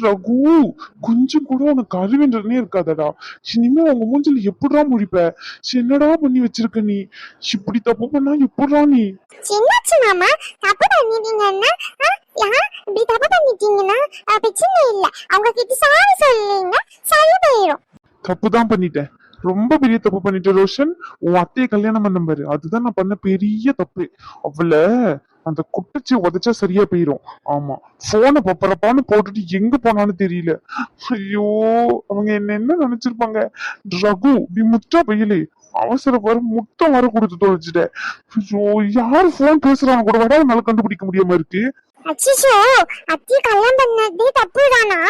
ரகு, கொஞ்சம் கூட உனக்கு அறிவுன்றனே இருக்காதடா. இனிமே உங்க மூஞ்சில எப்படிடா முடிப்ப? என்னடா பண்ணி வச்சிருக்க நீ? இப்படி தப்பு பண்ணா எப்படிடா நீ? சின்னாச்சு மாமா, தப்பு பண்ணிட்டீங்கன்னா இப்படி தப்பு பண்ணிட்டீங்கன்னா பிரச்சனை இல்ல, அவங்க கிட்ட சாரி சொல்லுங்க, சரி போயிடும். தப்புதான் பண்ணிட்டேன், ரொம்ப பெரிய தப்பு பண்ணிட்டேன் ரோஷன். உன் அத்தையை கல்யாணம் பண்ண பாரு, அதுதான் நான் பண்ண பெரிய தப்பு. அவளை அந்த குட்டச்சி உதச்சா சரியா போயிரும். ஆமா, போனை பப்பரப்பான்னு போட்டுட்டு எங்க போனான்னு தெரியல. ஐயோ, அவங்க என்ன நினைச்சிருப்பாங்க? ரகு, நீ முட்டா பையலே, அவசரப்பாரு முட்டை வர கொடுத்து தொலைச்சிட்டேன். ஐயோ, யாரு போன் பேசுறாங்க கூட வர என்னால கண்டுபிடிக்க முடியாம இருக்கு. அச்சிச்சோ, அத்தையை கல்யாணம் பண்ணதே தப்பு தானா?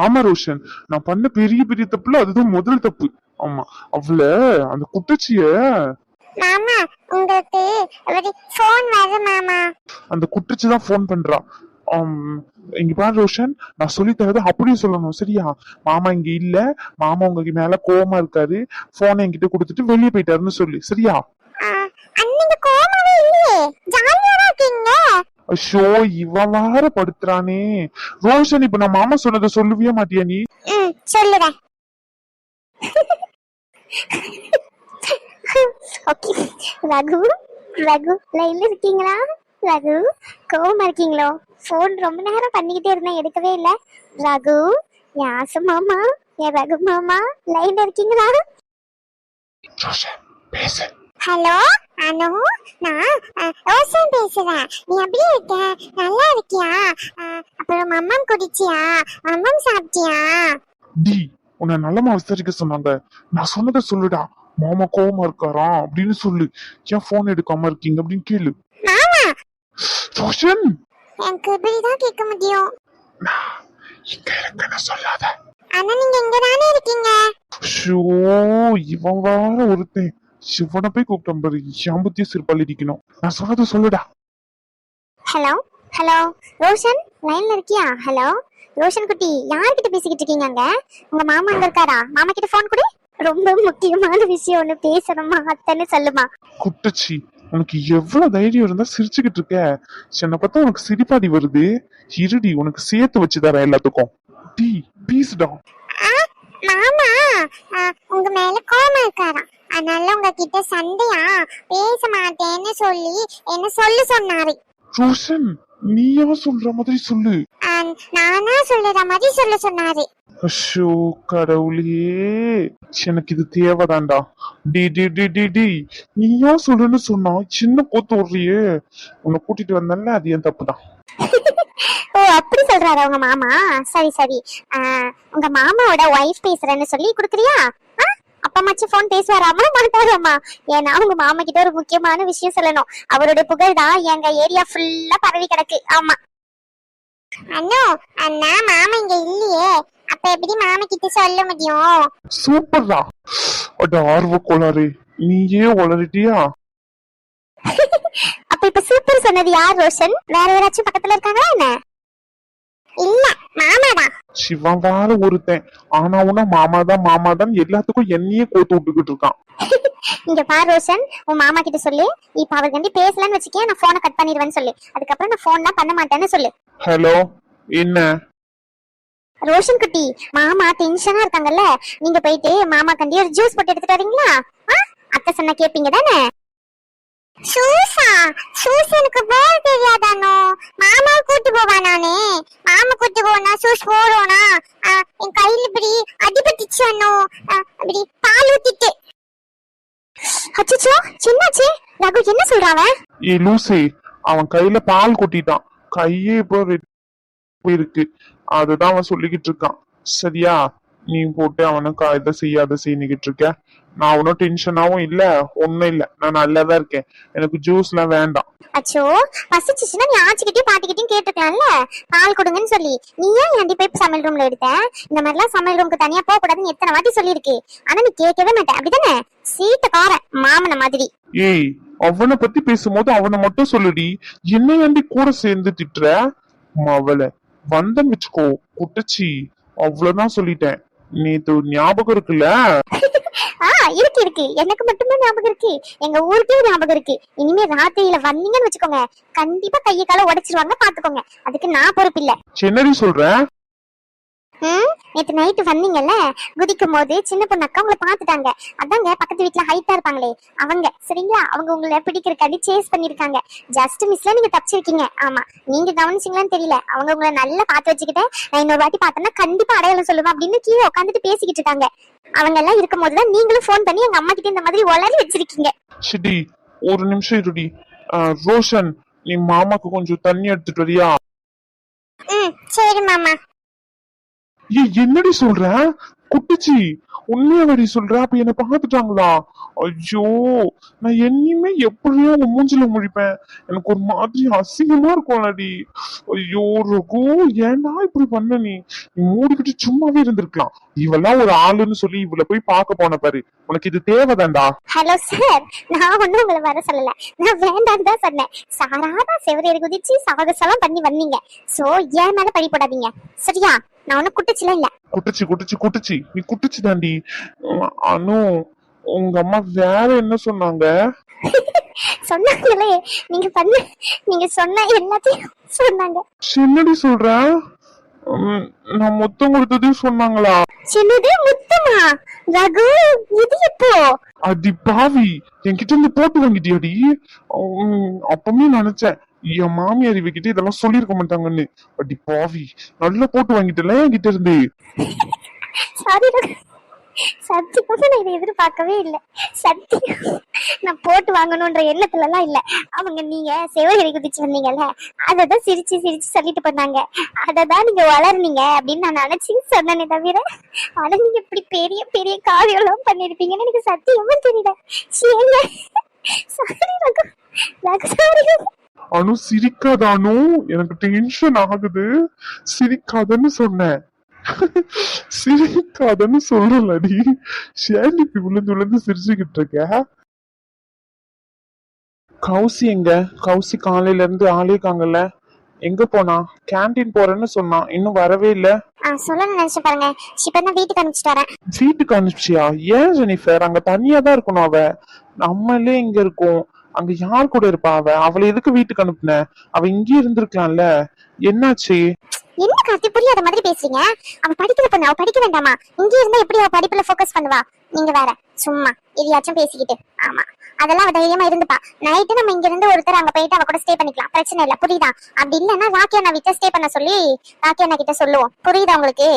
ஆமா ரோஷன், நான் பண்ண பெரிய பெரிய தப்புல அதுதான் முதல் தப்பு. ஆமா, அவள அந்த குட்டச்சிய மாமா, உங்களுக்கு ஒரு ஃபோன் வருது மாமா. அந்த குட்டச்சிதான் போன் பண்றா. இங்க பாரு ரோஷன், நான் சொல்லி தரது அப்படியே சொல்லணும், சரியா? மாமா இங்க இல்ல, மாமா உங்களுக்கு மேல கோவமா இருக்காரு, போனை என்கிட்ட கொடுத்துட்டு வெளியே போயிட்டாருன்னு சொல்லு, சரியா? அன்னைக்கு கோவமாவே இல்லையே, ஜாலியா தான் இருக்கீங்க. ஐயோ, இவன் வார படுத்துறானே. ரோஷன், இப்ப நான் மாமா சொன்னதை சொல்லுவியே மாட்டியா நீ? சொல்லுறேன். ஓகே ரகு, ரகு லைன்ல இருக்கீங்களா? ரகு, கோவமா இருக்கீங்களோ? போன் ரொம்ப நேரம் பண்ணிக்கிட்டே இருந்தேன், எடுக்கவே இல்ல. ரகு, யாசு மாமா, என் ரகு மாமா லைன்ல இருக்கீங்களா? ஹலோ அனு, நான் ரோஷன் பேசுறேன். நீ எப்படி இருக்க? நல்லா இருக்கியா? அப்புறம் மம்மம் குடிச்சியா? மம்மம் சாப்பிட்டியா? டி, உன்னை நல்லமா விசாரிக்க சொன்னாங்க, நான் சொன்னதை சொல்லுடா. மாமா கோவமா இருக்காரா அப்படின்னு சொல்லு. ஏன் போன் எடுக்காம இருக்கீங்க அப்படின்னு கேளு. மாமா, ரோஷன், எனக்கு இப்படிதான் கேட்க முடியும். இங்க இருக்கன்னு சொல்லாத. ஆனா நீங்க இங்க தானே இருக்கீங்க. ஷோ, இவன் வார ஒருத்தன், சிவனை போய் கூப்பிட்டான் பாரு, சாம்பத்திய சிறுபால் இடிக்கணும். நான் சொன்னதை சொல்லுடா. ஹலோ ஹலோ ரோஷன், லைன்ல இருக்கியா? ஹலோ ரோஷன் குட்டி, யார்கிட்ட பேசிக்கிட்டு இருக்கீங்க அங்க? உங்க மாமா அங்க இருக்காரா? மாமா கிட்ட போன் கொடு, ரொம்ப முக்கியமான விஷயம் ஒண்ணு பேசணுமா, அத்தனை சொல்லுமா. குட்டச்சி, உனக்கு எவ்வளவு தைரியம் இருந்தா சிரிச்சுக்கிட்டு இருக்க? என்னை பார்த்தா உனக்கு சிரிப்பாடி வருது. இருடி, உனக்கு சேர்த்து வச்சு தர எல்லாத்துக்கும். டி பீஸ்டா. மாமா உங்க மேல கோவமா இருக்காரா, அதனால உங்ககிட்ட சண்டையா, பேச மாட்டேன்னு சொல்லி என்ன சொன்னாரு. ரோஷன், நீயா சொல்ற மாதிரி சொல்லு. நானா சொல்லுற மாதிரி சொன்னாரு. அஷோ கடவுளே, எனக்கு இது தேவைதான்டா. டி டி டி டி டி, நீயா சொல்லுன்னு சொன்னா சின்ன கோத்து விடுறியே. உன்னை கூட்டிட்டு வந்தேன்ல, அது என் தப்புதான். ஓ, அப்படி சொல்றாரு உங்க மாமா? சரி சரி, உங்க மாமாவோட ஒய்ஃப் பேசுறேன்னு சொல்லி குடுக்குறியா? அப்பமாச்சும் போன் பேசுவாராமா மாட்டாராமா? ஏன்னா உங்க மாமா கிட்ட ஒரு முக்கியமான விஷயம் சொல்லணும். அவருடைய புகழ் தான் எங்க ஏரியா ஃபுல்லா பரவி கிடக்கு. ஆமா அண்ணா, அண்ணா மாமா இங்க இல்லையே, அப்ப எப்படி மாமா கிட்ட சொல்ல முடியும்? சூப்பர்டா. அட ஆர்வ கோளாறு, நீயே வளரிட்டியா? அப்ப இப்ப சூப்பர் சொன்னது யார் ரோஷன்? வேற யாராச்சும் பக்கத்துல இருக்காங்களா என்ன? இல்ல, மாமாதான். சிவன் வார ஒருத்தன், ஆனா உன மாமாதான் எல்லாத்துக்கும் என்னையே கோத்து விட்டுக்கிட்டு இருக்கான். இங்க பாரு ரோஷன், உன் மாமா கிட்ட சொல்லு, இப்ப அவர் கண்டி பேசலன்னு வச்சுக்கேன், நான் போனை கட் பண்ணிடுவேன்னு சொல்லு. அதுக்கப்புறம் நான் போன்லாம் பண்ண மாட்டேன்னு சொல்லு. ஹலோ, என்ன ரோஷன் குட்டி, மாமா டென்ஷனா இருக்காங்கல்ல, நீங்க போயிட்டு மாமா கண்டி ஒரு ஜூஸ் போட்டு எடுத்துட்டு வரீங்களா? அத்தை சொன்னா கேப்பீங்க தானே? சூசா, சூஸ் எனக்கு போட தெரியாதானோ? மாமா கூட்டு போவா நானே. மாமா கூட்டு போனா சூஸ் போடுவோனா? என் கையில இப்படி அடிபட்டுச்சானோ, இப்படி பால் ஊத்திட்டு. அச்சச்சோ, சின்னாச்சே. ரகு என்ன சொல்றாவ? ஏ லூசி, அவன் கையில பால் கொட்டிட்டான், கையே இப்போ இருக்கு. அதுதான் அவன் சொல்லிக்கிட்டு இருக்கான், சரியா? நீ போட்டு அவனுக்கு இதை செய்யாத செய்யிக்கிட்டு இருக்க. நான் ஒன்னும் டென்ஷனாவும் இல்ல, ஒன்னும் இல்ல, நான் நல்லாதான் இருக்கேன். எனக்கு ஜூஸ் எல்லாம் வேண்டாம். அச்சோ, பசிச்சுச்சுன்னா நீ ஆச்சிக்கிட்டையும் பாட்டிக்கிட்டையும் கேட்டுக்கலாம்ல, பால் கொடுங்கன்னு சொல்லி. நீ ஏன் என் போய் சமையல் ரூம்ல எடுத்த? இந்த மாதிரிலாம் சமையல் ரூமுக்கு தனியா போக கூடாதுன்னு எத்தனை வாட்டி சொல்லிருக்கு, ஆனா நீ கேட்கவே மாட்டேன், அப்படிதானே? சீட்டக்கார மாமன மாதிரி. ஏய், அவனை பத்தி பேசும்போது அவனை மட்டும் சொல்லுடி, என்ன ஏண்டி கூட சேர்ந்து திட்டுற? அவளை வந்தன்னு வச்சுக்கோ குட்டச்சி, அவ்வளவுதான் சொல்லிட்டேன். நேத்து ஞாபகம் இருக்குல்ல? இருக்கு, எனக்கு மட்டும்தான் ஞாபகம் இருக்கு, எங்க ஊருக்கே ஞாபகம் இருக்கு. இனிமே ராத்திரியில வந்தீங்கன்னு வச்சுக்கோங்க, கண்டிப்பா கையை கால உடைச்சிருவாங்க, பாத்துக்கோங்க. அதுக்கு நான் பொறுப்பு இல்ல. என்னடி சொல்ற? நேத்து நைட்டு வந்தீங்கல்ல, குதிக்கும் போது சின்ன பொண்ணு அக்கா உங்களை பாத்துட்டாங்க. அதாங்க பக்கத்து வீட்டுல ஹைட்டா இருப்பாங்களே அவங்க, சரிங்களா? அவங்க உங்களை பிடிக்கிறக்காண்டி சேஸ் பண்ணிருக்காங்க. ஜஸ்ட் மிஸ்ல நீங்க தப்பிச்சிருக்கீங்க. ஆமா, நீங்க கவனிச்சீங்களான்னு தெரியல. அவங்க உங்களை நல்லா பார்த்து வச்சுக்கிட்டு நான் இன்னொரு வாட்டி பார்த்தேன்னா கண்டிப்பா அடையாளம் சொல்லுவேன் அப்படின்னு கீழே உட்காந்துட்டு பேசிக்கிட்டு இருக்காங்க. அவங்க எல்லாம் இருக்கும் போதுதான் நீங்களும் போன் பண்ணி எங்க அம்மா கிட்ட இந்த மாதிரி உளறி வச்சிருக்கீங்க. சிடி ஒரு நிமிஷம் இருடி. ரோஷன், நீ மாமாக்கு கொஞ்சம் தண்ணி எடுத்துட்டு வரியா? சரி மாமா. என்னடி சொல்ற? குட்டிச்சி உண்மையாவடி சொல்ற? அப்ப என்ன பாத்துட்டாங்களா? ஐயோ, நான் என்னையுமே எப்படியோ உன் மூஞ்சில முழிப்பேன். எனக்கு ஒரு மாதிரி அசிங்கமா இருக்கும்லடி. ஐயோ ரகு, ஏன்டா இப்படி பண்ண? நீ மூடிக்கிட்டு சும்மாவே இருந்திருக்கலாம். இவெல்லாம் ஒரு ஆளுன்னு சொல்லி இவள போய் பார்க்க போன பாரு. உனக்கு இது தேவைதான்டா. ஹலோ சார், நான் ஒண்ணும் உங்களை வர சொல்லல. நான் வேண்டாம் தான் சொன்னேன். சாராதான் செவரேறி குதிச்சு சாகசெல்லாம் பண்ணி வந்தீங்க. சோ ஏன் மேல பழி போடாதீங்க, சரியா? நான் ஒன்னும் குட்டிச்சுல இல்ல. குட்டிச்சி நீ குட்டிச்சு தாண்டி. அனு, உங்க அம்மா வேற என்ன சொன்னாங்க? சொன்னாங்களே, நீங்க சொன்ன எல்லாத்தையும் சொன்னாங்க. என்னடி சொல்ற? நான் மொத்தம் கொடுத்ததையும் சொன்னாங்களா? சின்னது முத்தமா? ரகு, இது எப்போ? அடி பாவி, என்கிட்ட இருந்து போட்டு வாங்கிட்டியாடி? அப்பமே நினைச்சேன் என் மாமியார் இவகிட்ட இதெல்லாம் சொல்லிருக்க மாட்டாங்கன்னு. அடி பாவி, நல்லா போட்டு வாங்கிட்டல என்கிட்ட இருந்து. சாரி ரகு, சத்தியமா நான் இதை எதிர்பார்க்கவே இல்லை. சத்தியம், நான் போட்டு வாங்கணும்ன்ற எண்ணத்துல எல்லாம் இல்ல. அவங்க நீங்க செவரி குதிச்சு வந்தீங்கல்ல, அததான் சிரிச்சு சிரிச்சு சொல்லிட்டு பண்ணாங்க. அததான் நீங்க வளர்னீங்க அப்படின்னு நான் நினைச்சு சொன்னேனே தவிர, ஆனா நீங்க இப்படி பெரிய பெரிய காரியம் எல்லாம் பண்ணிருப்பீங்கன்னு எனக்கு சத்தியமா தெரியல. Sorry Raghu, Raghu sorry. அனு சிரிக்காதானு, எனக்கு டென்ஷன் ஆகுது. சிரிக்காதன்னு சொன்னேன். சிரிக்காதன்னு சொல்லலடி. ஷேலி விழுந்து விழுந்து சிரிச்சுக்கிட்டு இருக்க. கௌசி எங்க? கௌசி காலையில இருந்து ஆளேக்காங்கல்ல, எங்க போனா? கேண்டீன் போறேன்னு சொன்னா, இன்னும் வரவே இல்ல. சொல்லணும்னு நினைச்சு பாருங்க, இப்பதான் வீட்டுக்கு அனுப்பிச்சிட்டு வரேன். வீட்டுக்கு அனுப்பிச்சியா? ஏன் ஜெனிஃபர்? அங்க தனியா தான் இருக்கணும் அவ. நம்மளே இங்க இருக்கோம், அங்க யார் கூட இருப்பா அவ? அவளை எதுக்கு வீட்டுக்கு அனுப்புன? அவ இங்கே இருந்திருக்கலாம்ல. என்னாச்சு? என்ன கார்த்தி புரியாத மாதிரி பேசுறீங்க? அவ படிக்கிற பொண்ணு, அவ படிக்க வேண்டாமா? இங்க இருந்தா எப்படி அவ படிப்புல ஃபோக்கஸ் பண்ணுவா? நீங்க வேற சும்மா எதையாச்சும் பேசிக்கிட்டு. ஆமா, அதெல்லாம் அவ தைரியமா இருந்துப்பா. நைட்டு நம்ம இங்க இருந்து ஒருத்தர் அங்க போயிட்டு அவ கூட ஸ்டே பண்ணிக்கலாம், பிரச்சனை இல்ல, புரியுதா? அப்படி இல்லன்னா ராக்கி அண்ணா வீட்டை ஸ்டே பண்ண சொல்லி ராக்கி அண்ணா கிட்ட சொல்லுவோம், புரியுதா உங்களுக்கு?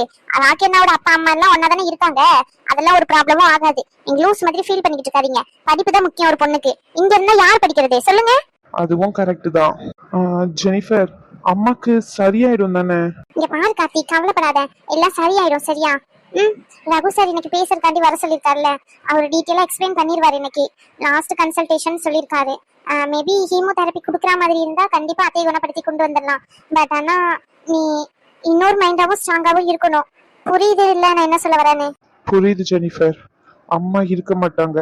ராக்கி அண்ணாவோட அப்பா அம்மா எல்லாம் ஒன்னா தானே இருக்காங்க, அதெல்லாம் ஒரு ப்ராப்ளமும் ஆகாது. நீங்க லூஸ் மாதிரி ஃபீல் பண்ணிக்கிட்டு இருக்காதீங்க. படிப்பு தான் முக்கியம் ஒரு பொண்ணுக்கு. இங்க இருந்தா யார் படிக்கிறது சொல்லுங்க? அதுவும் கரெக்ட் தான். ஜெனிஃபர், அம்மாக்கு சரியாயிடும் தானே? இங்க பாரு கார்த்தி, கவலைப்படாத, எல்லாம் சரியாயிடும், சரியா? ரகு சார் இன்னைக்கு பேசுறதுக்காண்டி வர சொல்லிருக்காருல்ல, அவர் டீட்டெயிலா எக்ஸ்பிளைன் பண்ணிடுவாரு. இன்னைக்கு லாஸ்ட் கன்சல்டேஷன் சொல்லிருக்காரு. மேபி ஹீமோதெரபி குடுக்கற மாதிரி இருந்தா கண்டிப்பா அத்தை குணப்படுத்தி கொண்டு வந்துடலாம். பட் ஆனா நீ இன்னொரு மைண்டாவும் ஸ்ட்ராங்காவும் இருக்கணும். புரியுது இல்ல நான் என்ன சொல்ல வரேன்னு? புரியுது ஜெனிஃபர், அம்மா இருக்க மாட்டாங்க,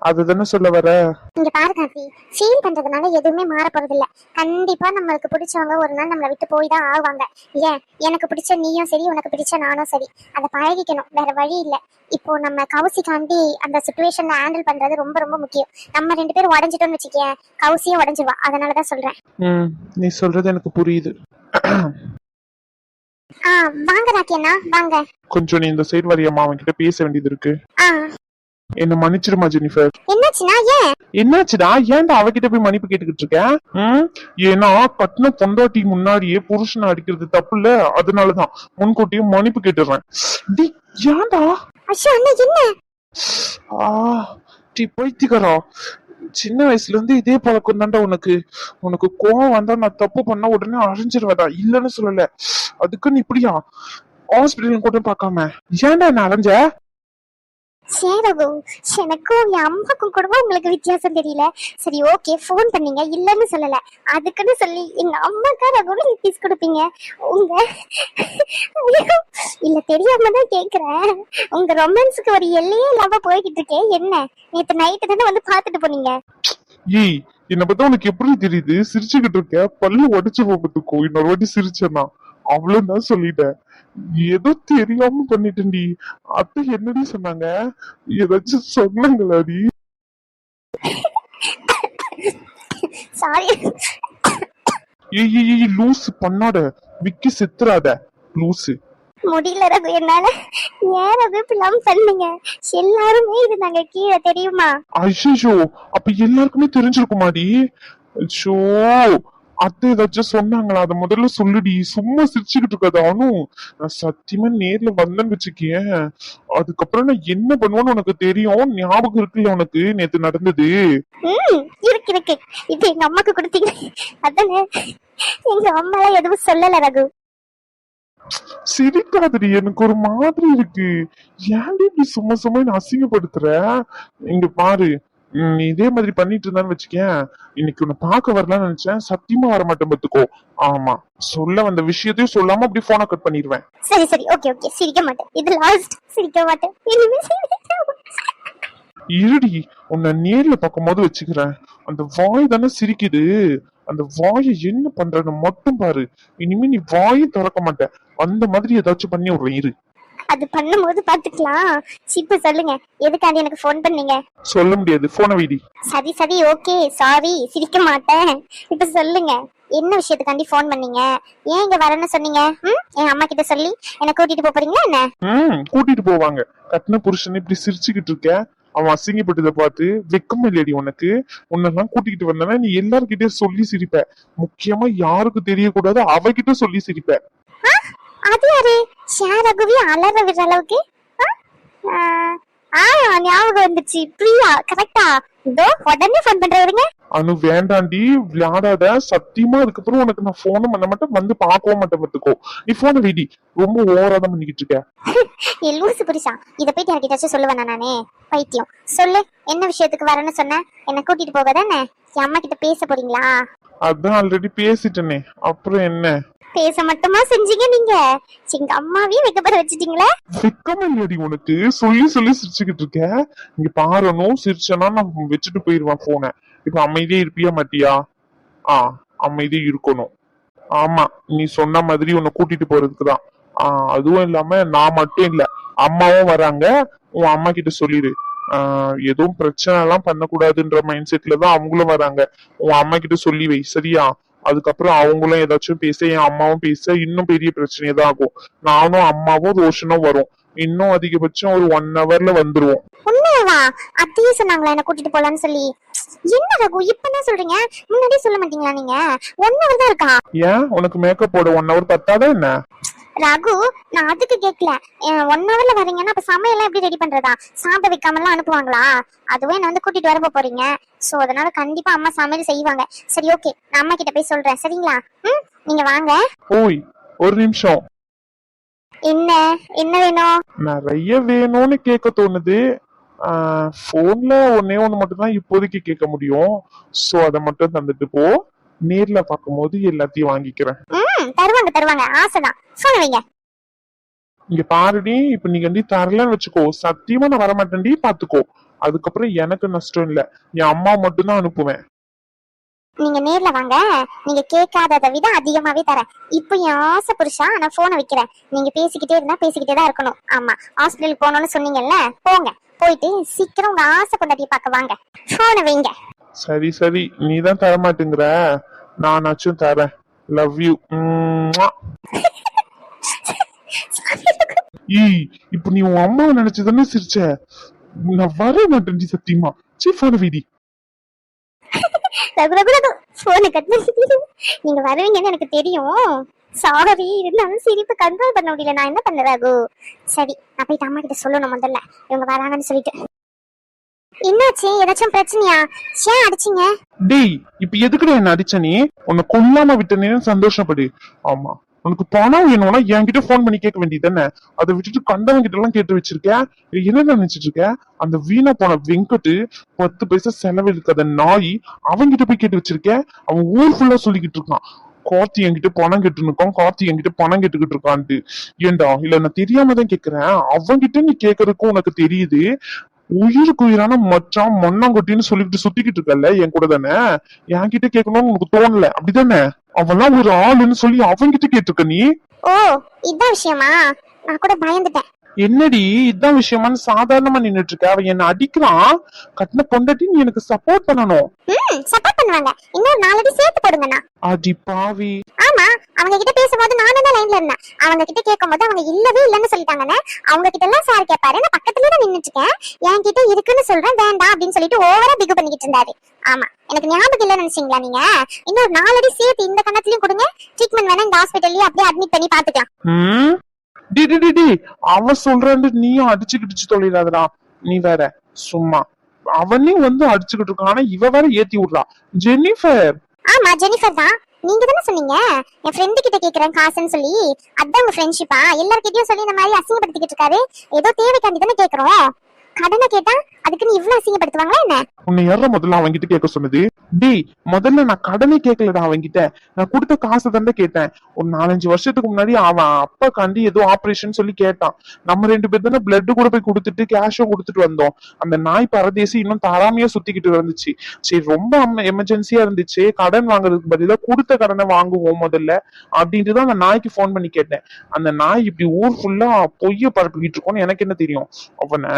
அதுதானே சொல்ல வர? இங்க பாரு கார்த்தி, ஃபீல் பண்றதுனால எதுவுமே மாற போறது இல்ல. கண்டிப்பா நம்மளுக்கு பிடிச்சவங்க ஒரு நாள் நம்மளை விட்டு போய் தான் ஆவாங்க. ஏன், எனக்கு பிடிச்ச நீயும் சரி, உனக்கு பிடிச்ச நானும் சரி, அதை பழகிக்கணும், வேற வழி இல்ல. இப்போ நம்ம கௌசிக்காண்டி அந்த சிச்சுவேஷனை ஹேண்டில் பண்றது ரொம்ப ரொம்ப முக்கியம். நம்ம 2 பேரும் உடஞ்சிட்டோம்னு வச்சுக்கேன், கௌசியும் உடஞ்சிருவா. அதனாலதான் சொல்றேன். நீ சொல்றது எனக்கு புரியுது. வாங்க ராக்கி அண்ணா, வாங்க. கொஞ்சம் நீ இந்த சைடு வரையம்மா, அவன் கிட்ட பேச வேண்டியது இருக்கு. என்ன மன்னிச்சிருமா ஜெனிஃபர். என்னாச்சுனா? ஏன் என்னாச்சுடா? ஏன்டா அவகிட்ட போய் மன்னிப்பு கேட்டுக்கிட்டு இருக்க? ஏன்னா கட்டின பொண்டாட்டி முன்னாடியே புருஷனை அடிக்கிறது தப்பு இல்ல, அதனாலதான் முன்கூட்டியே மன்னிப்பு கேட்டுறேன். ஏன்டா? ஐயோ அண்ணா, என்ன? பைத்தியக்காரா, சின்ன வயசுல இருந்து இதே பழக்கம் தான்டா உனக்கு. உனக்கு கோவம் வந்தா நான் தப்பு பண்ணா உடனே அழிஞ்சிருவதா? இல்லன்னு சொல்லல, அதுக்குன்னு இப்படியா ஹாஸ்பிட்டல் கூட பார்க்காம ஏன்டா என்ன அலைஞ்ச? சேரகு, எனக்கும் என் அம்மாக்கும் கூட உங்களுக்கு வித்தியாசம் தெரியல. சரி ஓகே, போன் பண்ணீங்க, இல்லன்னு சொல்லல. அதுக்குன்னு சொல்லி எங்க அம்மாக்கார கூட பீஸ் கொடுப்பீங்க உங்க? இல்ல தெரியாம தான் கேக்குறேன். உங்க ரொமான்ஸுக்கு ஒரு எல்லையே இல்லாம போய்கிட்டு இருக்கேன். என்ன, நேத்து நைட்டு தானே வந்து பாத்துட்டு போனீங்க? ஏய், என்ன பத்தி உனக்கு எப்படி தெரியுது? சிரிச்சுக்கிட்டு இருக்க, பல்லு உடைச்சு போகிறதுக்கோ இன்னொரு வாட்டி சிரிச்சேன்னா அவ்வளவுதான் சொல்லிட்டேன். ஏதோ தெரியாம பண்ணிட்டேன்டி. அத்தை என்னடி சொன்னாங்க? ஏதாச்சும் சொன்னாங்களாடி? சாரி. ஏய் லூசு பண்ணாத, விக்கி செத்துறாத லூசு. முடியல ரகு என்னால. ஏன் ரகு இப்படிலாம் பண்ணீங்க? எல்லாருமே இருந்தாங்க கீழே தெரியுமா? ஐயோ, அப்ப எல்லாருக்குமே தெரிஞ்சிருக்குமாடி? ஐயோ, அத்தை ஏதாச்சும் சொன்னாங்களா? அத முதல்ல சொல்லுடி. சும்மா சிரிச்சுக்கிட்டு இருக்காது அனு. நான் சத்தியமா நேர்ல வந்தேன்னு வச்சுக்கேன், அதுக்கப்புறம் நான் என்ன பண்ணுவேன்னு உனக்கு தெரியும். ஞாபகம் இருக்குல்ல உனக்கு நேத்து நடந்தது? இருக்கு இருக்கு. இது எங்க அம்மாக்கு கொடுத்தீங்க அதானே? எங்க அம்மா எதுவும் சொல்லல ரகு. சிரிக்காதடி, எனக்கு ஒரு மாதிரி இருக்கு. ஏன்டி இப்படி சும்மா சும்மா என்ன அசிங்கப்படுத்துற? இங்க பாரு, நீ இதே மாதிரி பண்ணிட்டு இருந்தான்னு வச்சுக்கேன், இன்னைக்கு உன்னை பார்க்க வரலாம்னு நினைச்சேன், சத்தியமா வர மாட்டேன் பாத்துக்கோ. ஆமா, சொல்ல வந்த விஷயத்தையும் சொல்லாம அப்படி போனை கட் பண்ணிடுவேன். சரி சரி, ஓகே ஓகே, சிரிக்க மாட்டேன். இது லாஸ்ட். சிரிக்க மாட்டேன் இனிமே. இருடி, உன்னை நேர்ல பார்க்கும்போது வச்சுக்கிறேன். அந்த வாய் தானே சிரிக்குது, அந்த வாயை என்ன பண்றன்னு மட்டும் பாரு. இனிமே நீ வாயை திறக்க மாட்டேன். அந்த மாதிரி ஏதாச்சும் பண்ணி விடுறேன் இரு. அது பண்ணும்போது பாத்துக்கலாம். இப்ப சொல்லுங்க, எதுக்காண்டி எனக்கு ஃபோன் பண்ணீங்க? சொல்ல முடியாது, போனை வைடி. சரி சரி, ஓகே சாரி, சிரிக்க மாட்டேன். இப்ப சொல்லுங்க, என்ன விஷயத்துக்காண்டி ஃபோன் பண்ணீங்க? ஏன் இங்க வரேன்னு சொன்னீங்க? என் அம்மா கிட்ட சொல்லி என்ன கூட்டிட்டு போறீங்களா என்ன? கூட்டிட்டு போவாங்க. கட்டின புருஷன் இப்படி சிரிச்சுக்கிட்டு இருக்க, அவன் அசிங்கப்பட்டதை பார்த்து வெக்கம் இல்லையடி உனக்கு? உன்னெல்லாம் கூட்டிகிட்டு வந்தனா நீ எல்லார்கிட்டயும் சொல்லி சிரிப்ப. முக்கியமா யாருக்கு தெரியக்கூடாது அவகிட்ட சொல்லி சிரிப்ப. அது யாரு? ஷேரகுவி அலற விடுற அளவுக்கு? ஞாபகம் வந்துச்சு, பிரியா கரெக்டா? இதோ உடனே ஃபோன் பண்றவருங்க. அனு வேண்டாண்டி, விளையாடாத சத்தியமா. அதுக்கப்புறம் உனக்கு நான் போனும் பண்ண மாட்டேன், வந்து பார்க்கவும் மாட்டேன் பாத்துக்கோ. நீ போன வைடி, ரொம்ப ஓவராதான் பண்ணிக்கிட்டு இருக்க. லூசு புரிசா, இத போயிட்டு யார்கிட்டயாச்சும் சொல்லுவேனா நானே? பைத்தியம். சொல்லு, என்ன விஷயத்துக்கு வரேன்னு சொன்ன? என்ன கூட்டிட்டு போகதானே? என் அம்மா கிட்ட பேச போறீங்களா? அதான் ஆல்ரெடி பேசிட்டேனே, அப்புறம் என்ன? பேச மட்டுமா செஞ்சீங்க நீங்க? எங்க அம்மாவையும் வெக்கப்பட வச்சுட்டீங்களே. வெக்கமா இல்லையடி உனக்கு? சொல்லி சொல்லி சிரிச்சுக்கிட்டு இருக்க. இங்க பாருனும், சிரிச்சனா நான் வச்சுட்டு போயிருவேன் போன. இப்ப அமைதியா இருப்பியா மாட்டியா? அமைதியா இருக்கணும். ஆமா, நீ சொன்ன மாதிரி உன்னை கூட்டிட்டு போறதுக்குதான். அதுவும் இல்லாம நான் மட்டும் இல்ல, அம்மாவும் வராங்க. உன் அம்மா கிட்ட சொல்லிடு, எதுவும் பிரச்சனை எல்லாம் பண்ணக்கூடாதுன்ற மைண்ட் செட்ல தான் அவங்களும் வராங்க. உன் அம்மா கிட்ட சொல்லி வை, சரியா? அதுக்கப்புறம் அவங்களும் ஏதாச்சும் பேச, என் அம்மாவும் பேச, இன்னும் பெரிய பிரச்சனையதான் ஆகும். நானும் அம்மாவும் ரோஷனும் வரும். இன்னும் அதிகபட்சம் ஒரு 1 hourல வந்துருவோம். உண்மையாவா? அத்தையே சொன்னாங்களா என்ன கூட்டிட்டு போலான்னு சொல்லி? என்ன ரகு இப்பதான் சொல்றீங்க? முன்னாடியே சொல்ல மாட்டீங்களா நீங்க? 1 hour தான் இருக்கா? ஏன் உனக்கு மேக்கப் போட 1 hour பத்தாதா என்ன? ரகு, நான் அதுக்கு கேட்கல. 1 hourல வரீங்கன்னா அப்ப சமையல்லாம் எப்படி ரெடி பண்றதா? சாப்பிட வைக்காம எல்லாம் அனுப்புவாங்களா? அதுவும் என்ன வந்து கூட்டிட்டு வரப்ப போறீங்க. சோ அதனால கண்டிப்பா அம்மா சமையல் செய்வாங்க. சரி ஓகே, நான் அம்மா கிட்ட போய் சொல்றேன், சரிங்களா? நீங்க வாங்க. ஓய், ஒரு நிமிஷம். என்ன என்ன வேணும்? நிறைய வேணும்னு கேட்க தோணுது. போன்ல ஒன்னே ஒண்ணு மட்டும் தான் இப்போதைக்கு கேட்க முடியும். சோ அதை மட்டும் தந்துட்டு போ. நேர்ல பார்க்கும்போது எல்லாத்தையும் வாங்கிக்கிறேன். தருவாங்க தருவாங்க, ஆசைதான். சொல்லுவீங்க. இங்க பாருடி, இப்ப நீ கண்டி தரலன்னு வச்சுக்கோ, சத்தியமா நான் வரமாட்டேன்டி, பாத்துக்கோ. அதுக்கப்புறம் எனக்கு நஷ்டம் இல்ல, என் அம்மா மட்டும் தான் அனுப்புவேன். நீங்க நேர்ல வாங்க, நீங்க கேட்காததை விட அதிகமாவே தரேன். இப்போ என் ஆசை புருஷா, நான் போனை வைக்கிறேன். நீங்க பேசிக்கிட்டே இருந்தா பேசிக்கிட்டே தான் இருக்கணும். ஆமா, ஹாஸ்பிட்டல் போகணும்னு சொன்னீங்கல்ல, போங்க. போயிட்டு சீக்கிரம் உங்க ஆசை கொண்டாட்டிய பார்க்க வாங்க. போனை வைங்க. சரி சரி, நீ தான் தர மாட்டேங்கிற, நானாச்சும் தரேன். Love you. இப்ப நீ உன் அம்மாவை நினைச்சுதானே சிரிச்ச? நான் வர மாட்டேன் சத்தியமா. போன வீடி. போனை கட் பண்ணிட்டு நீங்க வருவீங்கன்னு எனக்கு தெரியும். சாரி, இருந்தாலும் சிரிப்பு கண்ட்ரோல் பண்ண முடியல. நான் என்ன பண்ண ரகு? சரி, நான் போயிட்டு அம்மா கிட்ட சொல்லணும் முதல்ல, இவங்க வராங்கன்னு சொல்லிட்டு. என்னாச்சு? ஏதாச்சும் பிரச்சனையா? ஏன் அடிச்சீங்க? டேய், இப்ப எதுக்குடா என்ன அடிச்ச? நீ உன்னை கொல்லாம விட்டனேன்னு சந்தோஷப்படு. ஆமா, உனக்கு பணம் வேணும்னா என்கிட்ட போன் பண்ணி கேட்க வேண்டியதானே? அதை விட்டுட்டு கண்டவங்க கிட்ட எல்லாம் கேட்டு வச்சிருக்க. என்ன நினைச்சிட்டு இருக்க? அந்த வீணா போன வெங்கட்டு 10 பைசா செலவழிக்காத நாய், அவன்கிட்ட போய் கேட்டு வச்சிருக்க. அவன் ஊர் ஃபுல்லா சொல்லிக்கிட்டு இருக்கான், கார்த்தி என்கிட்ட பணம் கெட்டு இருக்கோம், கார்த்தி என்கிட்ட பணம் கெட்டுக்கிட்டு இருக்கான்ட்டு. ஏண்டா, இல்ல நான் தெரியாம தான் கேக்குறேன். அவன்கிட்ட நீ கேக்குறதுக்கும் உனக்கு தெரியுது. உயிருக்கு உயிரான மச்சான் மண்ணாங்கொட்டின்னு சொல்லிட்டு சுத்திக்கிட்டு இருக்கல என் கூட தானே? என்கிட்ட கேட்கணும்னு உனக்கு தோணல, அப்படிதானே? அவன்லாம் ஒரு ஆளுன்னு சொல்லி அவன்கிட்ட கேட்டிருக்க நீ. ஓ, இதான் விஷயமா? நான் கூட பயந்துட்டேன். என்னடி இதான் விஷயமான்னு சாதாரணமா நின்னுட்டு இருக்க? அவன் என்ன அடிக்கிறான். கட்டின பொண்டாட்டி நீ எனக்கு சப்போர்ட் பண்ணணும். சப்போர்ட் பண்ணுவாங்க. இன்னொரு 4 அடி சேர்த்து போடுங்கண்ணா. அடி பாவி. ஆமா, அவங்க கிட்ட பேசும்போது நானும் தான் லைன்ல இருந்தேன். அவங்க கிட்ட கேட்கும்போது அவங்க இல்லவே இல்லன்னு சொல்லிட்டாங்கன்னு. அவங்க கிட்ட எல்லாம் சார் கேட்பாரு, நான் பக்கத்துலயே தான் நின்னுட்டு இருக்கேன். என் கிட்ட இருக்குன்னு சொல்றேன், வேண்டாம் அப்படின்னு சொல்லிட்டு ஓவரா பிகு பண்ணிக்கிட்டு இருந்தாரு. ஆமா, எனக்கு ஞாபகம் இல்லைன்னு நினைச்சீங்களா நீங்க? இன்னொரு 4 அடி சேர்த்து இந்த கணத்துலயும் கொடுங்க. ட்ரீட்மெண்ட் வேணா இந்த ஹாஸ்பிட்டல்லயே அப்படியே அட்மிட் பண்ணி பாத்துக்கலாம். டி டி டி டி அவன் சொல்றான்னு நீயும் அடிச்சுக்கிட்டு தொழிலாதடா. நீ வேற சும்மா அவனே வந்து அடிச்சுக்கிட்டு இருக்கான். ஆனா இவ வேற ஏத்தி விடுறா. ஜெனிஃபர். ஆமா, ஜெனிஃபர் தான். நீங்க தானே சொன்னீங்க என் ஃப்ரெண்டு கிட்ட கேக்குறேன் காசுன்னு சொல்லி. அதான் உங்க ஃப்ரெண்ட்ஷிப்பா? எல்லார்கிட்டயும் சொல்லி இந்த மாதிரி அசிங்கப்படுத்திக்கிட்டு இருக்காரு. ஏதோ தேவைக்காண்டி தானே கேக்குறோம். கடனை கேட்டா அதுக்கு நீ இவ்வளவு அசிங்கப்படுத்துவாங்களா என்ன? உன்னை யார முதல்ல அவன்கிட்ட கேட்க சொன்னது? டி முதல்ல நான் கடனை கேட்கலடா அவன்கிட்ட. நான் கொடுத்த காசு தானே கேட்டேன். ஒரு 4-5 வருஷத்துக்கு முன்னாடி அவன் அப்பா காண்டி ஏதோ ஆபரேஷன் சொல்லி கேட்டான். நம்ம 2 பேர் தானே பிளட் கூட போய் கொடுத்துட்டு கேஷும் கொடுத்துட்டு வந்தோம். அந்த நாய் பரதேசி இன்னும் தாராமையா சுத்திக்கிட்டு இருந்துச்சு. சரி ரொம்ப எமர்ஜென்சியா இருந்துச்சு, கடன் வாங்குறதுக்கு பதிலா கொடுத்த கடனை வாங்குவோம் முதல்ல அப்படின்ட்டு தான் அந்த நாய்க்கு போன் பண்ணி கேட்டேன். அந்த நாய் இப்படி ஊர் ஃபுல்லா பொய்ய பரப்பிக்கிட்டு இருக்கோன்னு எனக்கு என்ன தெரியும்? அவனை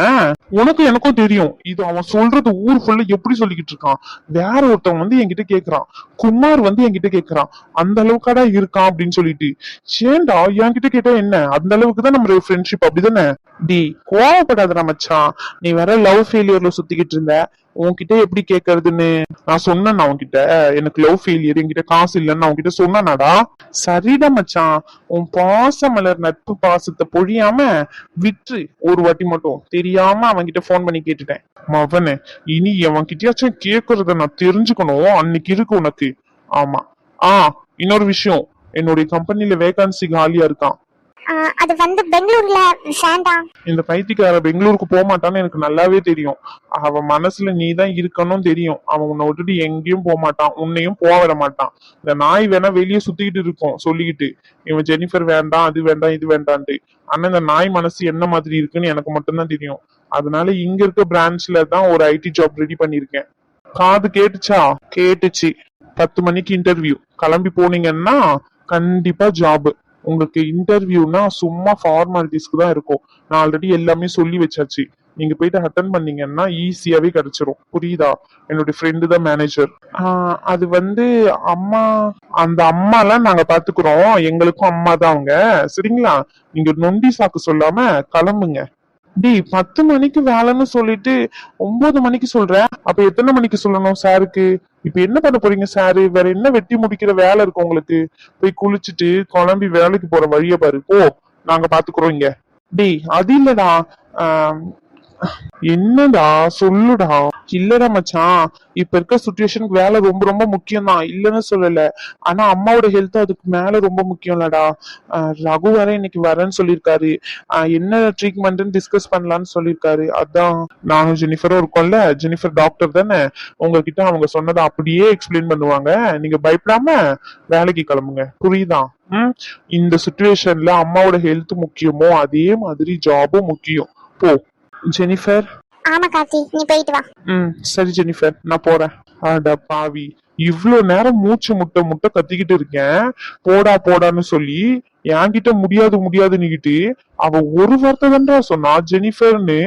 உனக்கும் எனக்கும் தெரியும். இது அவன் சொல்றது ஊர் ஃபுல்லா எப்படி சொல்லிக்கிட்டு இருக்கான். வேற ஒருத்தவன் வந்து என்கிட்ட கேக்குறான், குமார் வந்து என்கிட்ட கேக்குறான் அந்த அளவுக்காடா இருக்கான் அப்படின்னு சொல்லிட்டு. ஏன்டா என்கிட்ட கேட்டா என்ன? அந்த அளவுக்கு தான் நம்ம ஃப்ரெண்ட்ஷிப், அப்படிதானே? டி கோவப்படாதடா மச்சான். நீ வேற லவ் ஃபெயிலியர்ல சுத்திக்கிட்டு இருந்த. உன்கிட்ட எப்படி கேக்குறதுன்னு நான் சொன்னேன். அவன்கிட்ட எனக்கு லவ் ஃபெயிலியர், என்கிட்ட காசு இல்லைன்னு அவன்கிட்ட சொன்னாடா. சரிடா மச்சான், உன் பாச மலர் நட்பு பாசத்தை பொழியாம விட்டு ஒரு வாட்டி மட்டும் தெரியாம அவன்கிட்ட போன் பண்ணி கேட்டுட்டேன். மவனே இனி அவன்கிட்டயாச்சும் கேக்குறத நான் தெரிஞ்சுக்கணும். அன்னைக்கு இருக்கு உனக்கு. ஆமா. இன்னொரு விஷயம், என்னுடைய கம்பெனில வேகன்சி காலியா இருக்கான். அது வந்து பெங்களூர்ல வேண்டாம். இந்த பைத்தியக்கார பெங்களூருக்கு போக மாட்டான்னு எனக்கு நல்லாவே தெரியும். அவன் மனசுல நீ தான் இருக்கணும் தெரியும். அவன் உன்னை விட்டுட்டு எங்கேயும் போக மாட்டான், உன்னையும் போக விட மாட்டான். இந்த நாய் வேணா வெளியே சுத்திக்கிட்டு இருக்கும் சொல்லிக்கிட்டு, இவன் ஜெனிஃபர் வேண்டாம், அது வேண்டாம், இது வேண்டான்ட்டு. ஆனா இந்த நாய் மனசு என்ன மாதிரி இருக்குன்னு எனக்கு மட்டும்தான் தெரியும். அதனால இங்க இருக்க பிரான்ச்ல தான் ஒரு ஐடி ஜாப் ரெடி பண்ணிருக்கேன். காது கேட்டுச்சா? கேட்டுச்சு. 10 மணிக்கு இன்டர்வியூ. கிளம்பி போனீங்கன்னா கண்டிப்பா ஜாப். உங்களுக்கு இன்டர்வியூனா சும்மா ஃபார்மாலிட்டிஸ்க்கு தான் இருக்கும். நான் ஆல்ரெடி எல்லாமே சொல்லி வச்சாச்சு. நீங்க போயிட்டு அட்டன் பண்ணீங்கன்னா ஈஸியாவே கிடைச்சிரும். புரியுதா? என்னுடைய ஃப்ரெண்டு தான் மேனேஜர். அது வந்து அம்மா, அந்த அம்மாலாம் நாங்க பாத்துக்கிறோம். எங்களுக்கும் அம்மா தான் அவங்க. சரிங்களா? நீங்க நொண்டி சாக்கு சொல்லாம கிளம்புங்க. டி 10 மணிக்கு வேலைன்னு சொல்லிட்டு 9 மணிக்கு சொல்ற. அப்ப எத்தனை மணிக்கு சொல்லணும் சாருக்கு? இப்ப என்ன பண்ண போறீங்க சாரு? வேற என்ன வெட்டி முடிக்கிற வேலை இருக்கு உங்களுக்கு? போய் குளிச்சுட்டு கிளம்பி வேலைக்கு போற வழிய பாரு போ. நாங்க பாத்துக்கிறோம் இங்க. டி அது இல்லடா. என்னடா சொல்லுடா. இல்லடா மச்சான், இப்ப இருக்க சுச்சுவேஷனுக்கு வேலை ரொம்ப ரொம்ப முக்கியம் தான், இல்லன்னு சொல்லல. ஆனா அம்மாவோட ஹெல்த் அதுக்கு மேல ரொம்ப முக்கியம் இல்லடா. ரகு வேற இன்னைக்கு வரேன்னு சொல்லியிருக்காரு. என்ன ட்ரீட்மெண்ட்னு டிஸ்கஸ் பண்ணலாம்னு சொல்லியிருக்காரு. அதான் நானும் ஜெனிஃபரும் இருக்கோம்ல. ஜெனிஃபர் டாக்டர் தானே, உங்ககிட்ட அவங்க சொன்னதை அப்படியே எக்ஸ்பிளைன் பண்ணுவாங்க. நீங்க பயப்படாம வேலைக்கு கிளம்புங்க. புரியுதா? இந்த சுச்சுவேஷன்ல அம்மாவோட ஹெல்த் முக்கியமோ அதே மாதிரி ஜாபும் முக்கியம். போ ஜெனிஃபர். ஆமா கார்த்தி, நீ போயிட்டு வா. சரி ஜெனிஃபர், நான் போறேன். அட பாவி, இவ்ளோ நேரம் மூச்சு முட்டை முட்டை கத்திக்கிட்டு இருக்கேன் போடா போடான்னு சொல்லி. என்கிட்ட முடியாது முடியாதுன்னுகிட்டு அவ ஒரு வார்த்தை தான்டா சொன்னா ஜெனிஃபர்னு.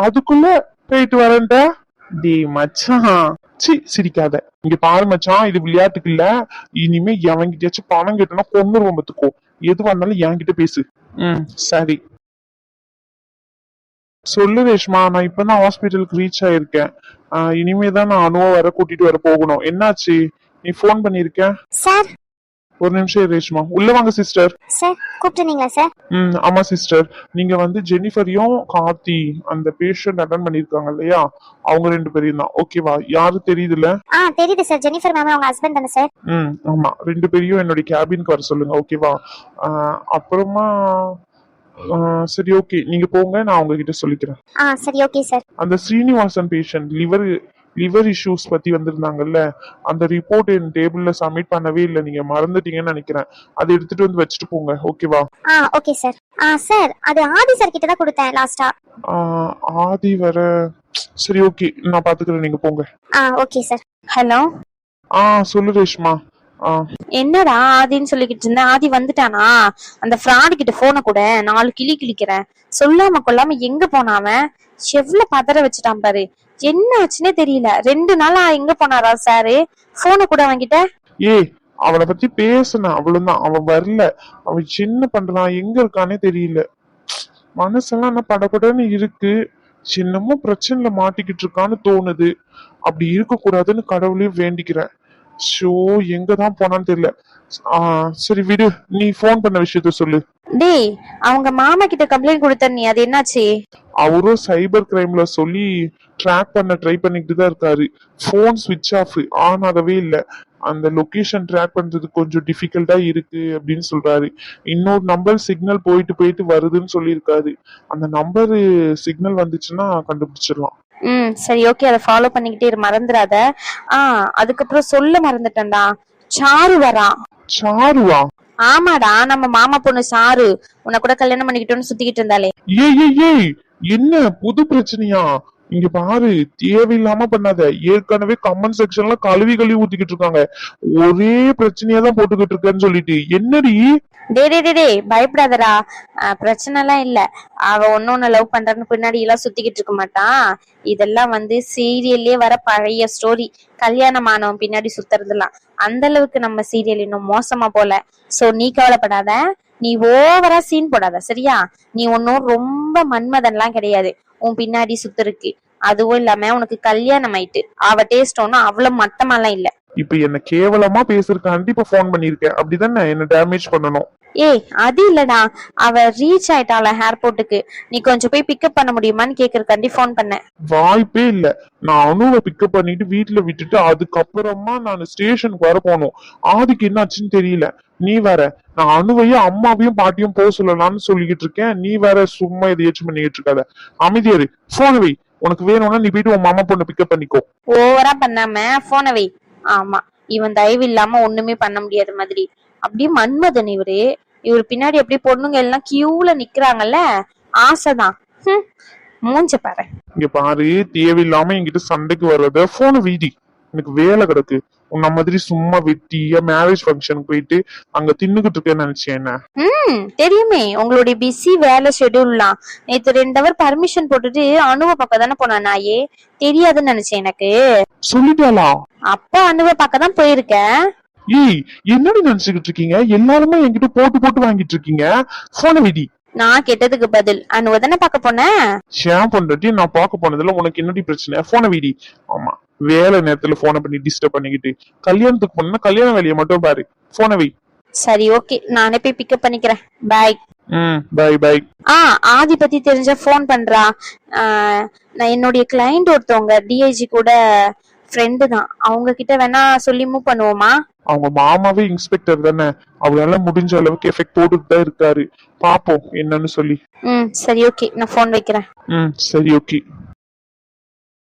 அதுக்குள்ள போயிட்டு வரேன்டா. டே மச்சான், சிரிக்காத. இங்க பாரு மச்சான், இது விளையாட்டுக்கு இல்ல. இனிமே எவன்கிட்டயாச்சும் பணம் கேட்டனா கொன்னுருவோம் பாத்துக்கோ. எதுவா இருந்தாலும் என்கிட்ட பேசு. சரி. சொல்லு ரேஷ்மா, நான் இப்பதான் ஹாஸ்பிட்டலுக்கு ரீச் ஆயிருக்கேன். இனிமேதான் நான் அனுவ வர கூட்டிட்டு வர போகணும். என்னாச்சு? நீ போன் பண்ணிருக்க? சார் ஒரு நிமிஷம் ரேஷ்மா, உள்ள வாங்க சிஸ்டர். சார் கூப்பிட்டீங்களா சார்? ஆமா சிஸ்டர். நீங்க வந்து ஜெனிஃபரையும் கார்த்தி அந்த பேஷண்ட் அட்டன் பண்ணிருக்காங்க இல்லையா, அவங்க 2 பேரையும் தான். ஓகேவா? யாரு தெரியுதுல? தெரியுது சார். ஜெனிஃபர் மேம் அவங்க ஹஸ்பண்ட் தானே சார்? ஆமா, 2 பேரையும் என்னுடைய கேபினுக்கு வர சொல்லுங்க. ஓகேவா? அப்புறமா சரி ஓகே, நீங்க போங்க, நான் உங்ககிட்ட சொல்லிக்கிறேன். சரி ஓகே சார். அந்த ஸ்ரீனிவாசன் பேஷண்ட் லிவர் இஷ்யூஸ் பத்தி வந்திருந்தாங்கல்ல, அந்த ரிப்போர்ட் என் டேபிள்ல சப்மிட் பண்ணவே இல்லை. நீங்க மறந்துட்டீங்கன்னு நினைக்கிறேன். அதை எடுத்துட்டு வந்து வச்சுட்டு போங்க. ஓகேவா? Okay sir. சார் அது ஆதி சார் கிட்ட தான் கொடுத்தேன் லாஸ்டா. ஆதி வர. சரி ஓகே, நான் பாத்துக்கிறேன், நீங்க போங்க. Okay sir. ஹலோ. சொல்லு ரேஷ்மா. என்னடா ஆதின்னு சொல்லிக்கிட்டு இருந்தேன், ஆதி வந்துட்டானா? அந்த ஃப்ராடு கிட்ட போன கூட 4 கிளி கிளிக்கிறேன், சொல்லாம கொள்ளாம எங்க போனான் அவன்? எவ்வளவு பதற வச்சுட்டான் பாரு. என்ன ஆச்சுன்னே தெரியல. 2 நாளா எங்க போனாரா சாரு? போன கூட அவன்கிட்ட. ஏய், அவனை பத்தி பேசுனேன், அவ்வளவுதான். அவன் வரல. அவன் சின்ன பண்றான், எங்க இருக்கானே தெரியல. மனசெல்லாம் என்ன படபடன்னு இருக்கு. சின்னமும் பிரச்சனைல மாட்டிக்கிட்டு இருக்கான்னு தோணுது. அப்படி இருக்க கூடாதுன்னு கடவுளையும் வேண்டிக்கிறேன். ஷோ, எங்கதான் போனான்னு தெரியல. சரி விடு, நீ போன் பண்ண விஷயத்த சொல்லு. டேய், அவங்க மாமா கிட்ட கம்ப்ளைண்ட் கொடுத்த நீ, அது என்னாச்சு? அவரும் சைபர் கிரைம்ல சொல்லி ட்ராக் பண்ண ட்ரை பண்ணிட்டு தான் இருக்காரு. போன் ஸ்விட்ச் ஆஃப், ஆன் ஆகவே இல்லை. அந்த லொகேஷன் ட்ராக் பண்றது கொஞ்சம் டிஃபிகல்ட்டா இருக்கு அப்படின்னு சொல்றாரு. இன்னொரு நம்பர் சிக்னல் போயிட்டு போயிட்டு வருதுன்னு சொல்லியிருக்காரு. அந்த நம்பர் சிக்னல் வந்துச்சுன்னா கண்டுபிடிச்சிடலாம். சரி, ஓகே, அதை ஃபாலோ பண்ணிக்கிட்டே இரு, மறந்துடாத. அதுக்கப்புறம் சொல்ல மறந்துட்டேன்டா, சாரு வரா. சாருவா? ஆமாடா, நம்ம மாமா பொண்ணு சாரு, உன்னை கூட கல்யாணம் பண்ணிக்கிட்டோன்னு சுத்திக்கிட்டு இருந்தாலே. ஏய், என்ன புது பிரச்சனையா? இங்க பாரு, தேவையில்லாம பண்ணாத. ஏற்கனவே கமெண்ட் செக்ஷன்ல கழுவி ஊத்திக்கிட்டு இருக்காங்க. ஒரே பிரச்சனையா தான் போட்டுக்கிட்டு இருக்கேன்னு சொல்லிட்டு. என்னடி? டே பயப்படாதடா, பிரச்சனை எல்லாம் இல்ல. அவ ஒன்னொன்னு லவ் பண்றன்னு பின்னாடி எல்லாம் சுத்திக்கிட்டு இருக்க மாட்டான். இதெல்லாம் வந்து சீரியல்லே வர பழைய ஸ்டோரி. கல்யாணம் ஆனவன் பின்னாடி சுத்துறதுலாம். அந்த அளவுக்கு நம்ம சீரியல் இன்னும் மோசமா போல. சோ நீ கவலைப்படாத, நீ ஓவரா சீன் போடாத, சரியா? நீ ஒன்னும் ரொம்ப மன்மதன்லாம் கிடையாது உன் பின்னாடி சுத்துருக்கு. அதுவும் இல்லாம உனக்கு கல்யாணம் ஆயிட்டு. அவ டேஸ்ட் ஒன்னும் அவ்வளவு மட்டமாலாம் இல்ல. இப்ப என்ன கேவலமா பேசுறதுக்காண்டி இப்ப போன் பண்ணிருக்கேன், அப்படிதானே? என்ன டேமேஜ் பண்ணணும்? ஏய், அது இல்லடா, அவ ரீச் ஆயிட்டாள ஏர்போர்ட்டுக்கு. நீ கொஞ்சம் போய் பிக்கப் பண்ண முடியுமான்னு கேக்குறதுக்காண்டி போன் பண்ணேன். வாய்ப்பே இல்ல. நான் அனுவை பிக்கப் பண்ணிட்டு வீட்டுல விட்டுட்டு அதுக்கப்புறமா நான் ஸ்டேஷனுக்கு வர போனோம். ஆதிக்கு என்னாச்சுன்னு தெரியல. நீ வேற, நான் அனுவையும் அம்மாவையும் பாட்டியும் போக சொல்லலாம்னு சொல்லிக்கிட்டு இருக்கேன். நீ வேற சும்மா எதையாச்சும் பண்ணிக்கிட்டு இருக்காத. அமைதியாரு, போன வை. உனக்கு வேணும்னா நீ போயிட்டு உன் மாமா பொண்ணு பிக்கப் பண்ணிக்கோ. ஓவரா பண்ணாம போன வை. ஆமா, இவன் தயவு இல்லாம ஒண்ணுமே பண்ண முடியாத மாதிரி. அப்படியே மன்மதன் இவரு பின்னாடி அப்படியே பொண்ணுங்க எல்லாம் கியூல நிக்கிறாங்கல்ல, ஆசைதான். மூஞ்ச பாரு. இங்க பாரு, தேவையில்லாம என்கிட்ட சண்டைக்கு வர்றத போன வீதி. எனக்கு வேலை கிடக்கு. உன்ன மாதிரி சும்மா வெட்டியா மேரேஜ் ஃபங்க்ஷனுக்கு போயிட்டு அங்க தின்னுகிட்டு இருக்கேன்னு நினைச்சேன். என்ன தெரியுமே, உங்களுடைய பிஸி வேலை ஷெட்யூல்லாம். நேத்து 2 ஹவர் பர்மிஷன் போட்டுட்டு அனுவ பக்கம் தானே போன நாயே, தெரியாதுன்னு நினைச்சேன். எனக்கு சொல்லிட்டாளா? அப்பா அனுவ பக்கம் தான் போயிருக்கேன். ஏய், என்னடி நினைச்சுக்கிட்டு இருக்கீங்க? எல்லாருமே என்கிட்ட போட்டு வாங்கிட்டு இருக்கீங்க. போன விதி. நான் கேட்டதுக்கு பதில் அனுவ தானே பாக்க போனேன். ஷேம் பண்றட்டி நான் பாக்க போனதுல உனக்கு என்னடி பிரச்சனை? போன விதி. ஆமா, வேலை நேரத்துல போனை பண்ணி டிஸ்டர்ப் பண்ணிக்கிட்டு. கல்யாணத்துக்கு போனா கல்யாண வேலையை மட்டும் பாரு. போன வை. சரி, ஓகே, நானே போய் பிக்கப் பண்ணிக்கிறேன். பாய். பை. ஆதி பத்தி தெரிஞ்சா போன் பண்றா. நான் என்னுடைய கிளைண்ட் ஒருத்தவங்க டிஐஜி கூட ஃப்ரெண்டு தான், அவங்க கிட்ட வேணா சொல்லி மூவ் பண்ணுவோமா? அவங்க மாமாவே இன்ஸ்பெக்டர் தானே, அவரால முடிஞ்ச அளவுக்கு எஃபெக்ட் போட்டுட்டு தான் இருக்காரு. பாப்போம் என்னன்னு சொல்லி. சரி, ஓகே, நான் போன் வைக்கிறேன். சரி, ஓகே.